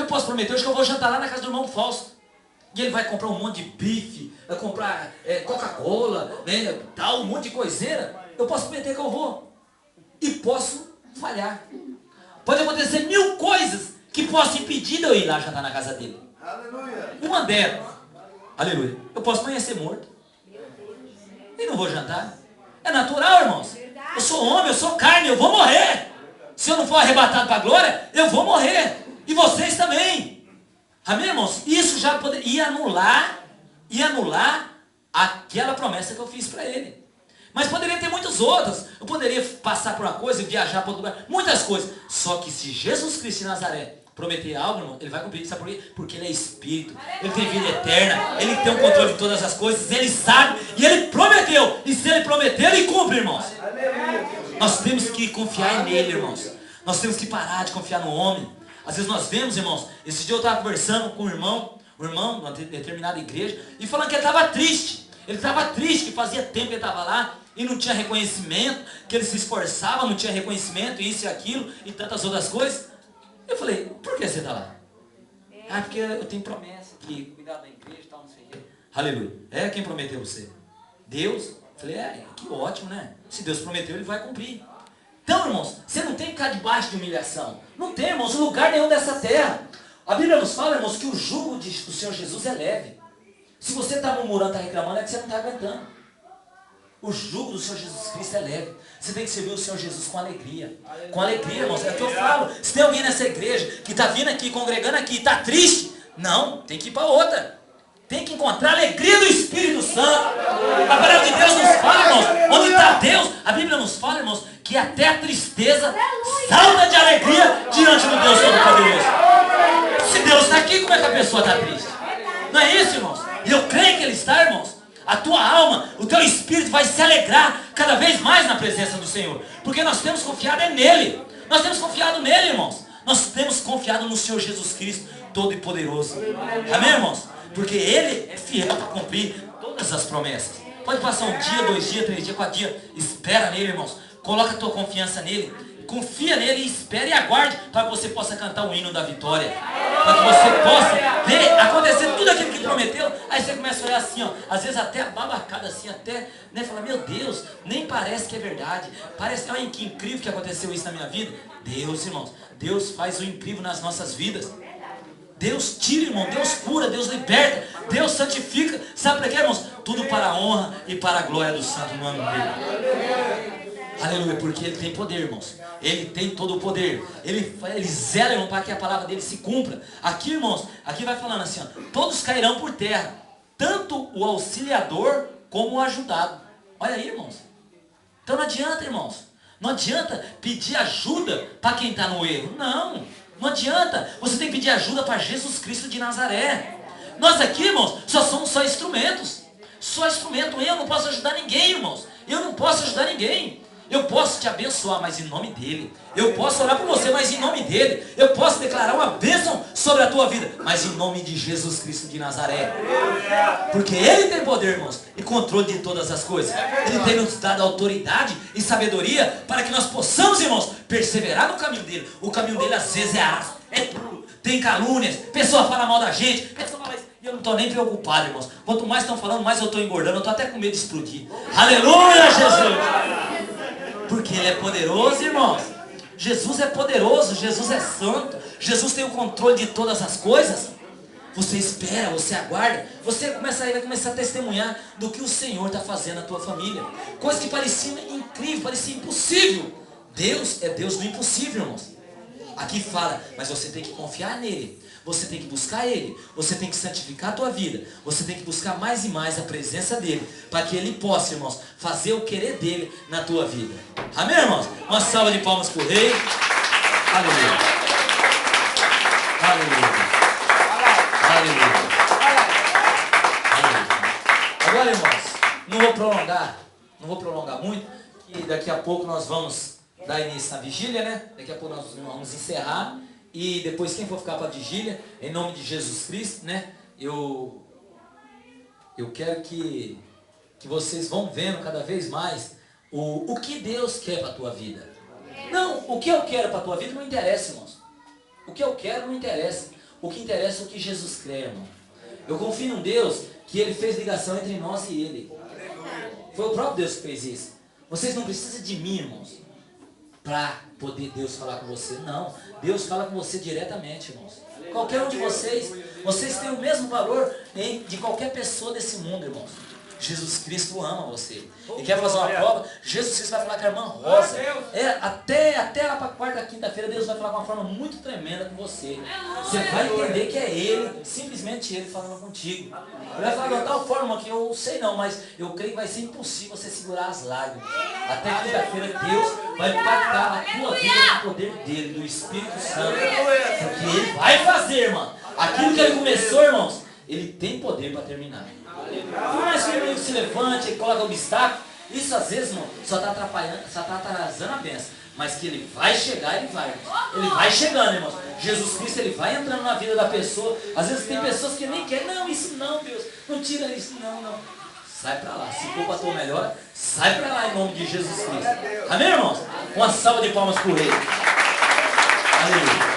posso prometer hoje que eu vou jantar lá na casa do irmão Fausto. E ele vai comprar um monte de bife, vai comprar Coca-Cola, né, tal, um monte de coiseira. Eu posso prometer que eu vou. E posso falhar. Pode acontecer 1000 coisas que possam impedir de eu ir lá jantar na casa dele. Aleluia. Uma delas, aleluia, eu posso amanhecer morto. E não vou jantar. É natural, irmãos. Eu sou homem, eu sou carne, eu vou morrer. Se eu não for arrebatado para a glória, eu vou morrer. E vocês também. Amém, irmãos? Isso já ia anular aquela promessa que eu fiz para ele. Mas poderia ter muitas outras. Eu poderia passar por uma coisa e viajar para outro lugar. Muitas coisas. Só que se Jesus Cristo de Nazaré prometer algo, irmão, ele vai cumprir. Sabe por quê? Porque ele é Espírito. Ele tem vida eterna. Ele tem o controle de todas as coisas. Ele sabe. E ele prometeu. E se ele prometer, ele cumpre, irmãos. Nós temos que confiar nele, irmãos. Nós temos que parar de confiar no homem. Às vezes nós vemos, irmãos, esse dia eu estava conversando com um irmão numa determinada igreja, e falando que ele estava triste. Ele estava triste, que fazia tempo que ele estava lá, e não tinha reconhecimento, que ele se esforçava, não tinha reconhecimento, isso e aquilo, e tantas outras coisas. Eu falei, por que você está lá? Ah, porque eu tenho promessa aqui, cuidar da igreja e tal, não sei o quê. Aleluia. É quem prometeu você? Deus? Eu falei, que ótimo, né? Se Deus prometeu, ele vai cumprir. Então, irmãos, você não tem que ficar debaixo de humilhação. Não tem, irmãos, lugar nenhum dessa terra. A Bíblia nos fala, irmãos, que o jugo do Senhor Jesus é leve. Se você está murmurando, está reclamando, é que você não está aguentando. O jugo do Senhor Jesus Cristo é leve. Você tem que servir o Senhor Jesus com alegria. Com alegria, irmãos. É o que eu falo. Se tem alguém nessa igreja que está vindo aqui, congregando aqui, e está triste, não, tem que ir para outra. Tem que encontrar a alegria do Espírito Santo. A palavra de Deus nos fala, irmãos, onde está Deus, a Bíblia nos fala, irmãos, que até a tristeza salta de alegria diante do Deus Todo-Poderoso. Se Deus está aqui, como é que a pessoa está triste? Não é isso, irmãos? E eu creio que Ele está, irmãos. A tua alma, o teu espírito vai se alegrar cada vez mais na presença do Senhor. Porque nós temos confiado nele. Nós temos confiado nele, irmãos. Nós temos confiado no Senhor Jesus Cristo Todo-Poderoso. Amém, irmãos? Porque Ele é fiel para cumprir todas as promessas. Pode passar um dia, 2 dias, 3 dias, 4 dias. Espera nele, irmãos. Coloca a tua confiança nele. Confia nele e espere e aguarde para que você possa cantar o hino da vitória. Para que você possa ver acontecer tudo aquilo que prometeu. Aí você começa a olhar assim, ó, às vezes até babacada assim, até, né, falar, meu Deus, nem parece que é verdade. Parece, olha que incrível que aconteceu isso na minha vida. Deus, irmãos, Deus faz o incrível nas nossas vidas. Deus tira, irmão, Deus cura, Deus liberta, Deus santifica. Sabe para quê, irmãos? Tudo para a honra e para a glória do santo nome dele. Aleluia, porque Ele tem poder, irmãos. Ele tem todo o poder. Ele zela, irmão, para que a palavra dele se cumpra. Aqui, irmãos, aqui vai falando assim, ó, todos cairão por terra, tanto o auxiliador como o ajudado. Olha aí, irmãos. Então não adianta, irmãos. Não adianta pedir ajuda para quem está no erro. Não. Não adianta. Você tem que pedir ajuda para Jesus Cristo de Nazaré. Nós aqui, irmãos, só somos só instrumentos. Só instrumento. Eu não posso ajudar ninguém, irmãos. Eu não posso ajudar ninguém. Eu posso te abençoar, mas em nome dele. Eu posso orar por você, mas em nome dele. Eu posso declarar uma bênção sobre a tua vida, mas em nome de Jesus Cristo de Nazaré. Porque Ele tem poder, irmãos, e controle de todas as coisas. Ele tem nos dado autoridade e sabedoria para que nós possamos, irmãos, perseverar no caminho dele. O caminho dele às vezes é áspero, é duro, tem calúnias, pessoa fala mal da gente, pessoa fala isso. E eu não estou nem preocupado, irmãos. Quanto mais estão falando, mais eu estou engordando. Eu estou até com medo de explodir. Aleluia, Jesus! Porque Ele é poderoso, irmãos. Jesus é poderoso, Jesus é santo. Jesus tem o controle de todas as coisas. Você espera, você aguarda. Você vai começar a testemunhar do que o Senhor está fazendo na tua família. Coisa que parecia incrível, parecia impossível. Deus é Deus do impossível, irmãos. Aqui fala, mas você tem que confiar nele. Você tem que buscar Ele. Você tem que santificar a tua vida. Você tem que buscar mais e mais a presença dEle. Para que Ele possa, irmãos, fazer o querer dEle na tua vida. Amém, irmãos? Uma salva de palmas para o Rei. Aleluia. Aleluia. Aleluia. Aleluia. Agora, irmãos, não vou prolongar muito. E daqui a pouco nós vamos dar início na vigília, né? Daqui a pouco nós vamos encerrar. E depois quem for ficar para a vigília, em nome de Jesus Cristo, né? Eu quero que vocês vão vendo cada vez mais o que Deus quer para a tua vida. Não, o que eu quero para a tua vida não interessa, irmãos. O que eu quero não interessa. O que interessa é o que Jesus crê, irmão. Eu confio num Deus que Ele fez ligação entre nós e Ele. Foi o próprio Deus que fez isso. Vocês não precisam de mim, irmãos, para poder Deus falar com você. Não. Deus fala com você diretamente, irmãos. Qualquer um de vocês têm o mesmo valor de qualquer pessoa desse mundo, irmãos. Jesus Cristo ama você. E quer fazer uma prova? Jesus Cristo vai falar com a irmã Rosa. Até lá para quarta, quinta-feira, Deus vai falar de uma forma muito tremenda com você. Você vai entender que é Ele, simplesmente Ele falando contigo. Ele vai falar de uma tal forma que eu sei não, mas eu creio que vai ser impossível você segurar as lágrimas. Até quinta-feira, Deus vai impactar a tua vida com o poder dEle, do Espírito Santo. Porque Ele vai fazer, irmão. Aquilo que Ele começou, irmãos, Ele tem poder para terminar. Por mais que o inimigo se levante e coloque obstáculo, isso às vezes, irmão, só está atrapalhando, só está atrasando a bênção. Mas que Ele vai chegar, Ele vai. Ele vai chegando, irmãos. Jesus Cristo, Ele vai entrando na vida da pessoa. Às vezes tem pessoas que nem querem. Não, isso não, Deus. Não tira isso, não. Sai para lá. Se for para a tua melhor, sai para lá em nome de Jesus Cristo. Amém, irmãos? Uma salva de palmas por Ele. Aleluia.